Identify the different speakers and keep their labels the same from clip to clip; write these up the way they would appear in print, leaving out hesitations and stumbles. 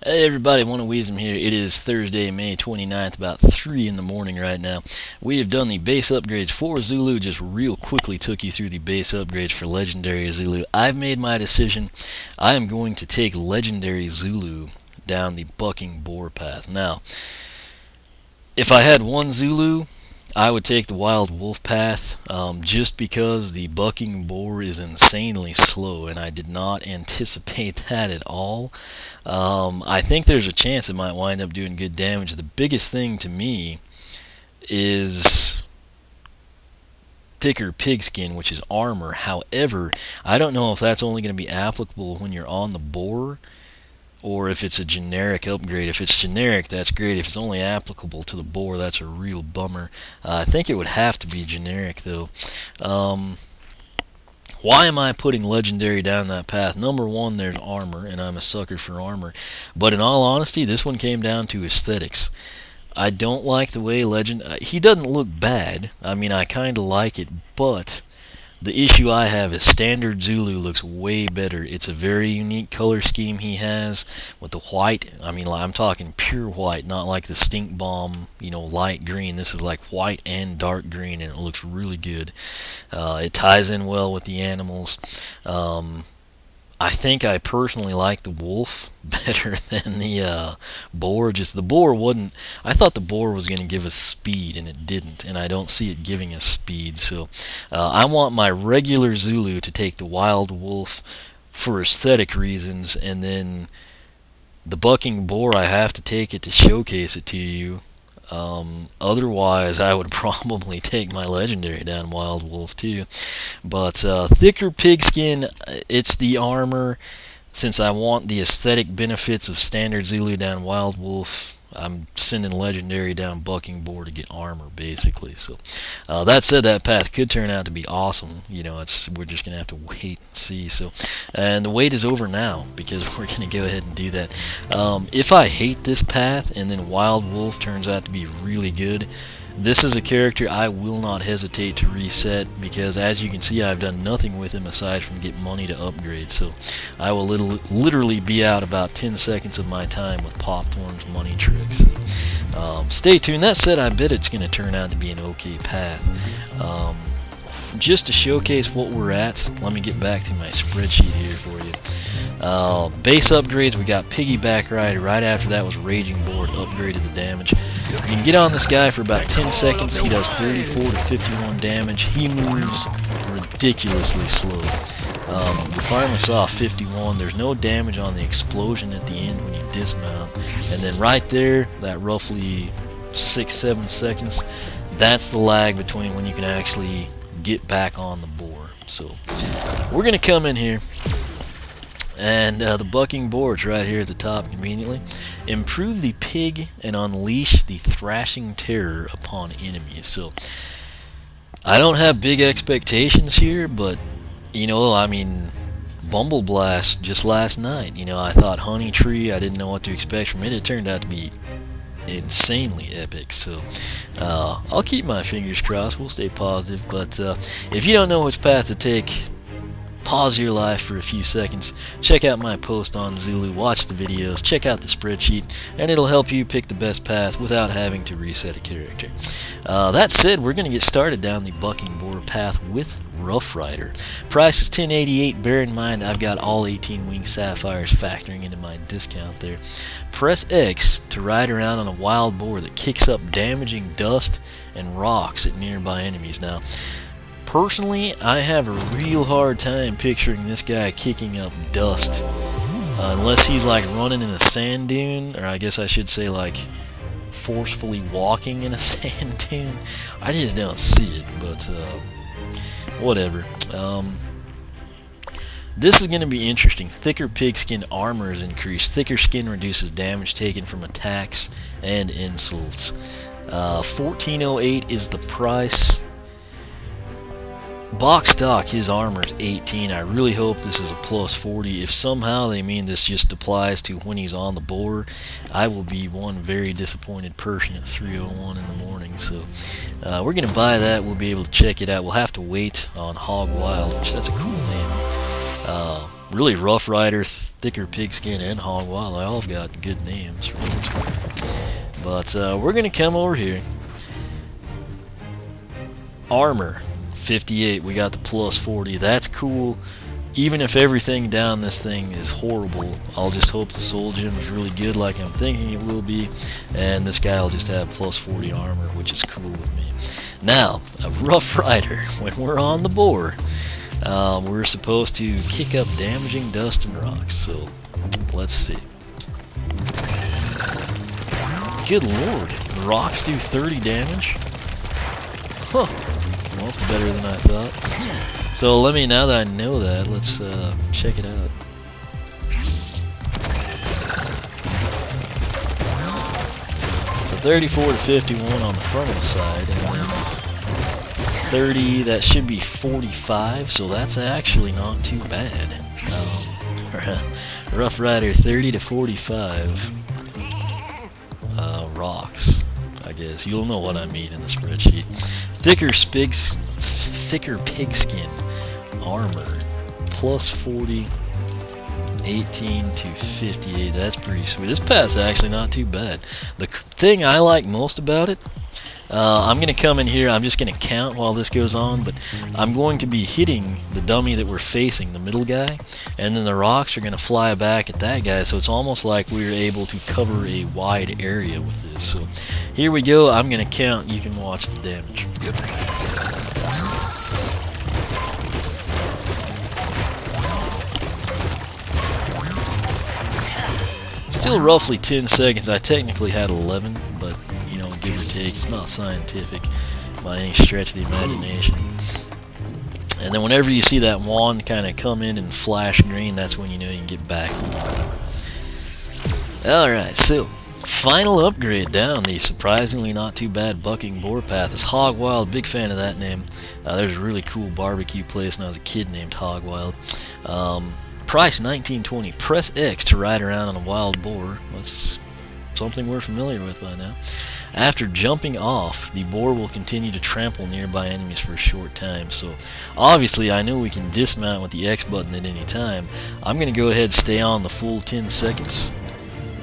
Speaker 1: Hey everybody, One-Wisdom here. It is Thursday, May 29th, about 3 in the morning right now. We have done the base upgrades for Zulu, just real quickly took you through the base upgrades for Legendary Zulu. I've made my decision. I am going to take Legendary Zulu down the Bucking Boar Path. Now, if I had one Zulu, I would take the Wild Wolf path, just because the Bucking Boar is insanely slow, and I did not anticipate that at all. I think there's a chance it might wind up doing good damage. The biggest thing to me is thicker pigskin, which is armor. However, I don't know if that's only going to be applicable when you're on the boar, or if it's a generic upgrade. If it's generic, that's great. If it's only applicable to the boar, that's a real bummer. I think it would have to be generic, though. Why am I putting Legendary down that path? Number one, there's armor, and I'm a sucker for armor. But in all honesty, this one came down to aesthetics. I don't like the way he doesn't look bad. I mean, I kind of like it, but the issue I have is Standard Zulu looks way better. It's a very unique color scheme he has with the white. I mean, I'm talking pure white, not like the Stink Bomb, light green. This is like white and dark green, and it looks really good. It ties in well with the animals. I think I personally like the wolf better than the boar. Just the boar wouldn't. I thought the boar was going to give us speed, and it didn't, and I don't see it giving us speed. So I want my regular Zulu to take the wild wolf for aesthetic reasons, and then the bucking boar, I have to take it to showcase it to you. Otherwise, I would probably take my legendary down Wild Wolf too. But thicker pigskin, it's the armor. Since I want the aesthetic benefits of Standard Zulu down Wild Wolf, I'm sending legendary down Bucking Boar to get armor, basically. So that said, that path could turn out to be awesome. We're just gonna have to wait and see. So, and the wait is over now, because we're gonna go ahead and do that. If I hate this path and then Wild Wolf turns out to be really good, this is a character I will not hesitate to reset, because as you can see, I've done nothing with him aside from get money to upgrade. So I will literally be out about 10 seconds of my time with Popthorn's money tricks. Stay tuned. That said, I bet it's going to turn out to be an okay path. Just to showcase what we're at, let me get back to my spreadsheet here for you. Base upgrades, we got Piggyback Ride. Right after that was Raging Boar, upgraded the damage. You can get on this guy for about 10 seconds. He does 34 to 51 damage. He moves ridiculously slow. We finally saw 51. There's no damage on the explosion at the end when you dismount. And then right there, that roughly 6-7 seconds, that's the lag between when you can actually get back on the boar. So we're going to come in here. And the Bucking Boar is right here at the top conveniently. Improve the pig and unleash the thrashing terror upon enemies. So I don't have big expectations here, but I mean, Bumble Blast just last night. I thought Honey Tree, I didn't know what to expect from it. It turned out to be insanely epic. So I'll keep my fingers crossed. We'll stay positive. But if you don't know which path to take, pause your life for a few seconds, check out my post on Zulu, watch the videos, check out the spreadsheet, and it'll help you pick the best path without having to reset a character. That said, we're going to get started down the Bucking Boar path with Rough Rider. Price is $10.88. Bear in mind I've got all 18 wing sapphires factoring into my discount there. Press X to ride around on a wild boar that kicks up damaging dust and rocks at nearby enemies. Now, personally, I have a real hard time picturing this guy kicking up dust, unless he's like running in a sand dune, or I guess I should say like forcefully walking in a sand dune. I just don't see it, but whatever. This is going to be interesting. Thicker pigskin armor is increased. Thicker skin reduces damage taken from attacks and insults. $14.08 is the price. Box stock, his armor is 18. I really hope this is a plus 40. If somehow they mean this just applies to when he's on the boar, I will be one very disappointed person at 3:01 in the morning. So we're going to buy that. We'll be able to check it out. We'll have to wait on Hog Wild, which that's a cool name. Really, Rough Rider, Thicker Pigskin and Hog Wild. They all have got good names for what it's worth. But we're going to come over here. Armor, 58. We got the plus 40. That's cool. Even if everything down this thing is horrible, I'll just hope the soul gem is really good like I'm thinking it will be. And this guy will just have plus 40 armor, which is cool with me. Now, a Rough Rider. When we're on the boar, we're supposed to kick up damaging dust and rocks. So, let's see. Good lord, rocks do 30 damage? Huh. Well, that's better than I thought. So let me, now that I know that, let's check it out. So 34 to 51 on the frontal side, and then 30, that should be 45, so that's actually not too bad. Rough Rider 30 to 45 rocks, I guess. You'll know what I mean in the spreadsheet. Thicker Pigskin armor, plus 40, 18 to 58. That's pretty sweet. This path's actually not too bad. The thing I like most about it, I'm going to come in here, I'm just going to count while this goes on, but I'm going to be hitting the dummy that we're facing, the middle guy, and then the rocks are going to fly back at that guy, so it's almost like we're able to cover a wide area with this. So here we go, I'm going to count, you can watch the damage. Still roughly 10 seconds. I technically had 11, but you know, give or take, it's not scientific by any stretch of the imagination. And then whenever you see that wand kind of come in and flash green, that's when you know you can get back. Alright, so final upgrade down the surprisingly not too bad Bucking Boar Path is Hog Wild. Big fan of that name. There's a really cool barbecue place when I was a kid named Hog Wild. Price $19.20. Press X to ride around on a wild boar. That's something we're familiar with by now. After jumping off, the boar will continue to trample nearby enemies for a short time. So obviously I know we can dismount with the X button at any time. I'm going to go ahead and stay on the full 10 seconds.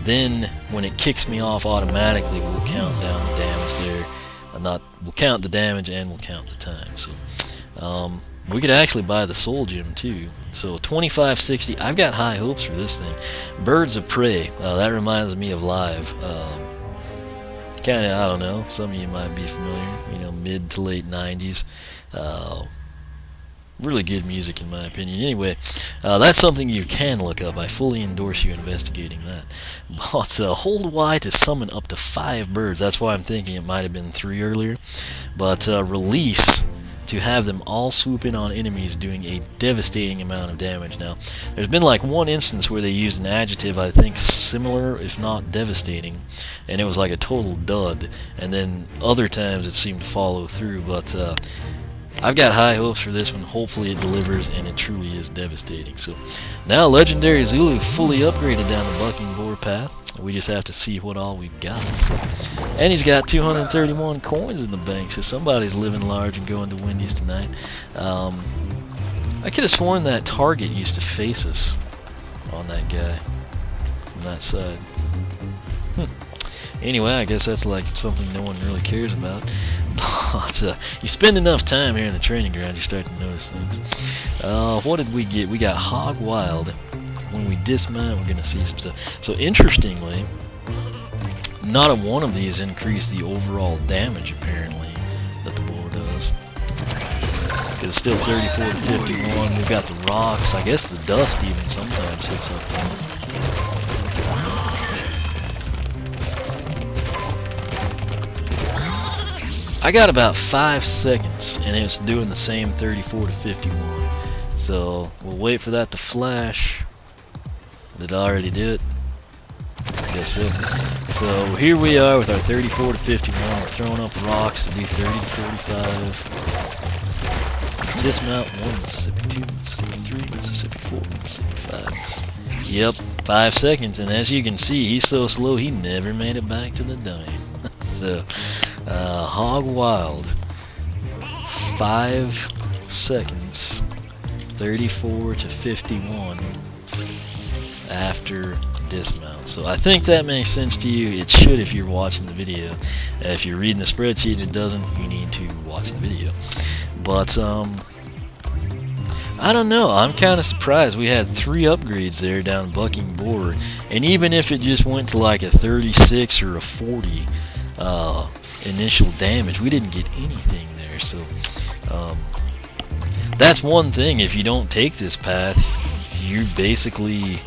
Speaker 1: Then when it kicks me off automatically, we'll count down the damage there. We'll count the damage and we'll count the time. So we could actually buy the soul gem too. So 2560. I've got high hopes for this thing. Birds of Prey. That reminds me of Live. Kind of, I don't know. Some of you might be familiar. You know, mid to late 90s. Really good music in my opinion. Anyway, that's something you can look up. I fully endorse you investigating that. But hold Y to summon up to 5 birds. That's why I'm thinking it might have been 3 earlier. But release to have them all swoop in on enemies, doing a devastating amount of damage. Now, there's been like one instance where they used an adjective I think similar, if not devastating, and it was like a total dud, and then other times it seemed to follow through. But I've got high hopes for this one. Hopefully it delivers and it truly is devastating. So now Legendary Zulu fully upgraded down the Bucking Boar Path. We just have to see what all we've got. So, and he's got 231 coins in the bank, so somebody's living large and going to Wendy's tonight. I could have sworn that Target used to face us on that guy on that side. Anyway, I guess that's like something no one really cares about. But you spend enough time here in the training ground, you start to notice things. What did we get? We got Hog Wild. When we dismount, we're going to see some stuff. So interestingly, not a one of these increase the overall damage apparently that the boar does. Because it's still 34 to 51. We've got the rocks. I guess the dust even sometimes hits up there. I got about 5 seconds and it's doing the same 34 to 51. So we'll wait for that to flash. Did I already do it? I guess so. So here we are with our 34 to 51. We're throwing up rocks to do 30 to 45. Dismount 1 Mississippi, 2 Mississippi, 3 Mississippi, 4 Mississippi, 5. Yep, 5 seconds. And as you can see, he's so slow he never made it back to the dummy. So Hog Wild, 5 seconds, 34 to 51. after dismount. So I think that makes sense to you. It should if you're watching the video. If you're reading the spreadsheet and it doesn't, you need to watch the video. But I don't know, I'm kind of surprised. We had 3 upgrades there down Bucking Boar, and even if it just went to like a 36 or a 40 initial damage, we didn't get anything there. So that's one thing. If you don't take this path, you basically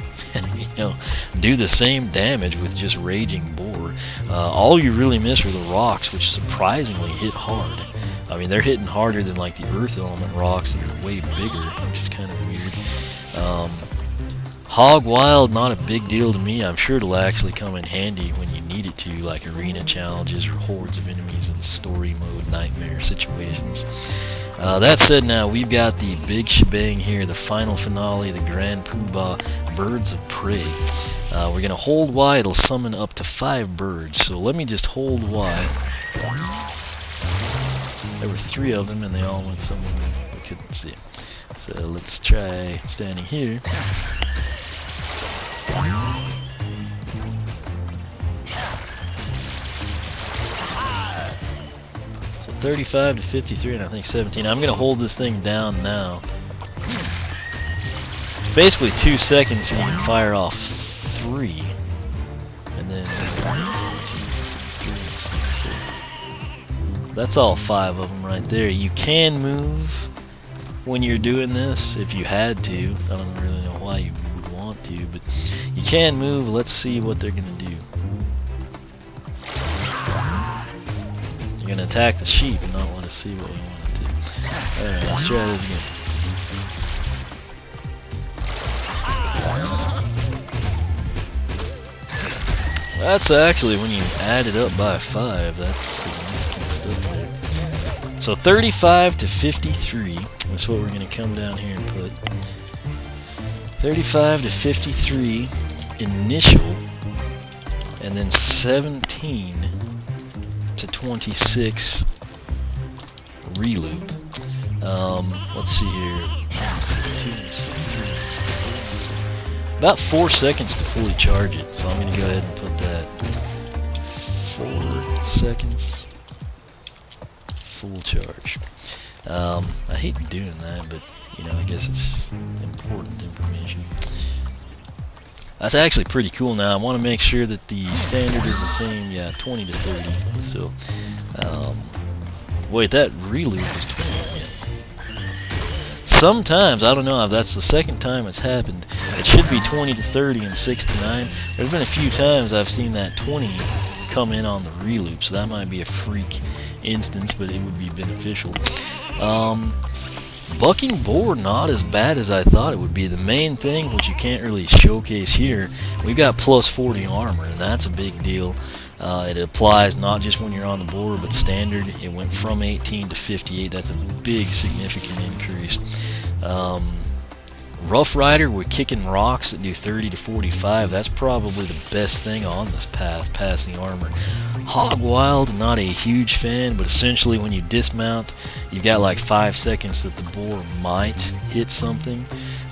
Speaker 1: do the same damage with just Raging Boar. All you really miss are the rocks, which surprisingly hit hard. I mean, they're hitting harder than like the Earth Element rocks that are way bigger, which is kind of weird. Hog Wild, not a big deal to me. I'm sure it'll actually come in handy when you need it to, like arena challenges or hordes of enemies in story mode nightmare situations. That said, now we've got the big shebang here, the final finale, the Grand Poobah Birds of Prey. We're going to hold Y. It'll summon up to 5 birds. So let me just hold Y. There were 3 of them, and they all went somewhere we couldn't see. So let's try standing here. So 35 to 53, and I think 17. I'm going to hold this thing down now. Basically 2 seconds, and you can fire off 3. And then... That's all 5 of them right there. You can move when you're doing this if you had to. I don't really know why you would want to, but you can move. Let's see what they're going to do. You're going to attack the sheep and not want to see what you want to do. Alright, let's try this again. That's actually, when you add it up by 5, that's significant stuff there. So 35 to 53, that's what we're going to come down here and put. 35 to 53 initial, and then 17 to 26 reloop. Let's see here. About 4 seconds to fully charge it, so I'm going to go ahead and put that 4 seconds full charge. I hate doing that, but I guess it's important information. That's actually pretty cool. Now I want to make sure that the standard is the same. Yeah, 20 to 30. So wait, that reloop is 20. Sometimes, I don't know if that's the second time it's happened, it should be 20 to 30 and 6 to 9. There's been a few times I've seen that 20 come in on the reloop, so that might be a freak instance, but it would be beneficial. Bucking Boar, not as bad as I thought it would be. The main thing, which you can't really showcase here, we've got plus 40 armor, and that's a big deal. It applies not just when you're on the board, but standard. It went from 18 to 58. That's a big, significant increase. Rough Rider, we're kicking rocks that do 30 to 45. That's probably the best thing on this path, passing armor. Hog Wild, not a huge fan, but essentially when you dismount, you've got like 5 seconds that the boar might hit something,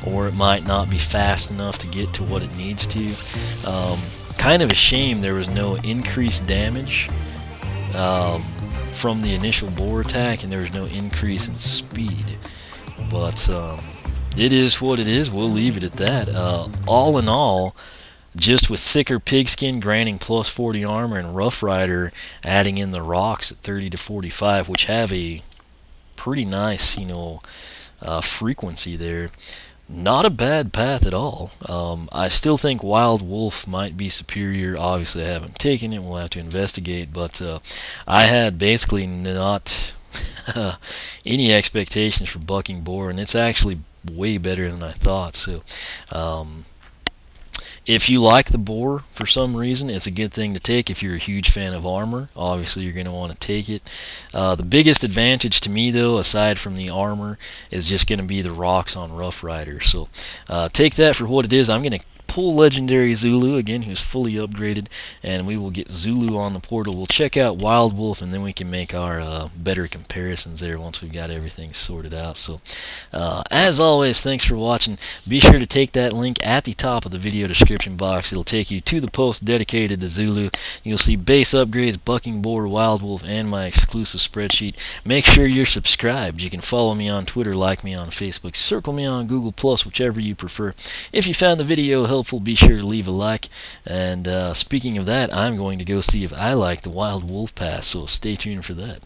Speaker 1: or it might not be fast enough to get to what it needs to. Kind of a shame there was no increased damage from the initial boar attack, and there was no increase in speed. But it is what it is. We'll leave it at that. All in all, just with thicker pigskin granting plus 40 armor and Rough Rider adding in the rocks at 30 to 45, which have a pretty nice, frequency there. Not a bad path at all. I still think Wild Wolf might be superior. Obviously, I haven't taken it. We'll have to investigate. But I had basically not any expectations for Bucking Boar, and it's actually way better than I thought. So, if you like the boar for some reason, it's a good thing to take. If you're a huge fan of armor, obviously you're going to want to take it. The biggest advantage to me, though, aside from the armor, is just going to be the rocks on Rough Rider. So take that for what it is. I'm going to pull legendary Zulu again, who's fully upgraded, and we will get Zulu on the portal. We'll check out Wild Wolf, and then we can make our better comparisons there once we've got everything sorted out. So as always, thanks for watching. Be sure to take that link at the top of the video description box. It'll take you to the post dedicated to Zulu. You'll see base upgrades, Bucking Boar, Wild Wolf, and my exclusive spreadsheet. Make sure you're subscribed. You can follow me on Twitter, like me on Facebook, circle me on Google+, whichever you prefer. If you found the video helpful, be sure to leave a like. And speaking of that, I'm going to go see if I like the Wild Wolf Path, so stay tuned for that.